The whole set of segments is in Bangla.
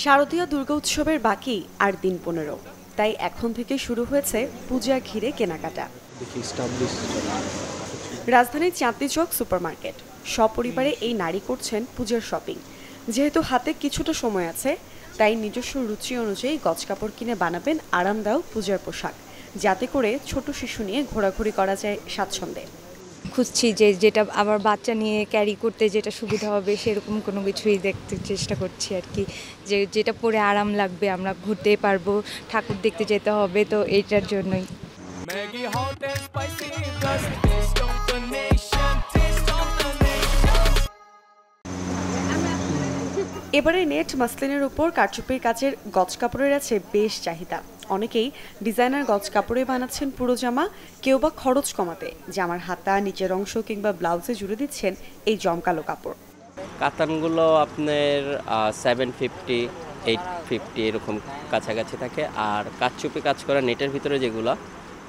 শারদীয় দুর্গা উৎসবের বাকি আর দিন 15, তাই এখন থেকে শুরু হয়েছে পূজা ঘিরে কেনাকাটা। রাজধানীর চাঁদনী চক সুপারমার্কেট সপরিবারে এই নারী করছেন পূজার শপিং। যেহেতু হাতে কিছুটা সময় আছে, তাই নিজস্ব রুচি অনুযায়ী গজকাপড় কিনে বানাবেন আরামদায়ক পূজার পোশাক, যাতে করে ছোট শিশু নিয়ে ঘোরাঘুরি করা যায় স্বাচ্ছন্দ্যে। খুঁজছি যেটা আবার বাচ্চা নিয়ে ক্যারি করতে যেটা সুবিধা হবে সেরকম কোনো কিছুই দেখতে চেষ্টা করছি আর কি, যেটা পরে আরাম লাগবে, আমরা ঘুরতে পারবো, ঠাকুর দেখতে যেতে হবে, তো এইটার জন্যই। এবারে নেট মাসলিনের উপর কারচুপির কাজের গজ কাপড়ের আছে বেশ চাহিদা। অনেকেই ডিজাইনার গজ কাপড়ে বানাচ্ছেন পুরো জামা, কেউ বা খরচ কমাতে জামার হাতা, নিচের অংশ কিংবা ব্লাউজে জুড়ে দিচ্ছেন এই জমকালো কাপড়। কাতানগুলো আপনার 750, 850 এরকম কাছাকাছি থাকে। আর কারচুপি কাজ করা নেটের ভিতরে যেগুলো,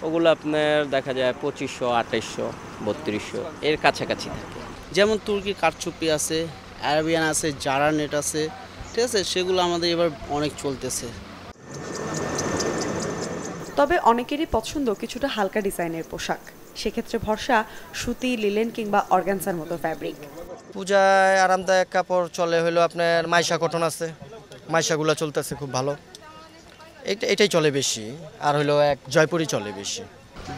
ওগুলো আপনার দেখা যায় 2500, 2800, 3200 এর কাছাকাছি থাকে। যেমন তুর্কি কারচুপি আছে, অ্যারাবিয়ান আছে, জারা নেট আছে, ঠিক আছে, সেগুলো আমাদের এবার অনেক চলতেছে। তবে অনেকেরই পছন্দ কিছুটা হালকা ডিজাইনের পোশাক, সেক্ষেত্রে ভরসা সুতি, লিলেন কিংবা অর্গানজার মতো ফ্যাব্রিক। পূজায় আরামদায়ক কাপড় চলে হলো আপনার মাইশা কটন আছে, মাইশাগুলো চলতেছে খুব ভালো, এটাই চলে বেশি। আর হলো এক জয়পুরি চলে বেশি।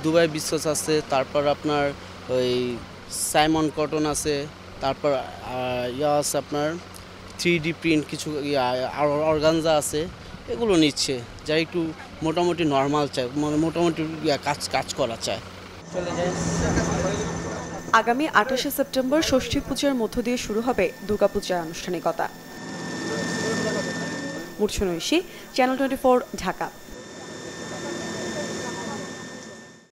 দুবাই বিশ্বস আছে, তারপর আপনার ওই সাইমন কটন আছে, তারপর ইয়া আছে আপনার 3D প্রিন্ট কিছু অর্গানজা আছে, এগুলো নিচ্ছে যারা একটু মোটামুটি নর্মাল চায়, মানে মোটামুটি কাজ করা চায়। আগামী 28শে সেপ্টেম্বর ষষ্ঠী পূজার মধ্য দিয়ে শুরু হবে দুর্গাপূজার আনুষ্ঠানিকতা। মূর্ছনা ঐশী, চ্যানেল 24, ঢাকা।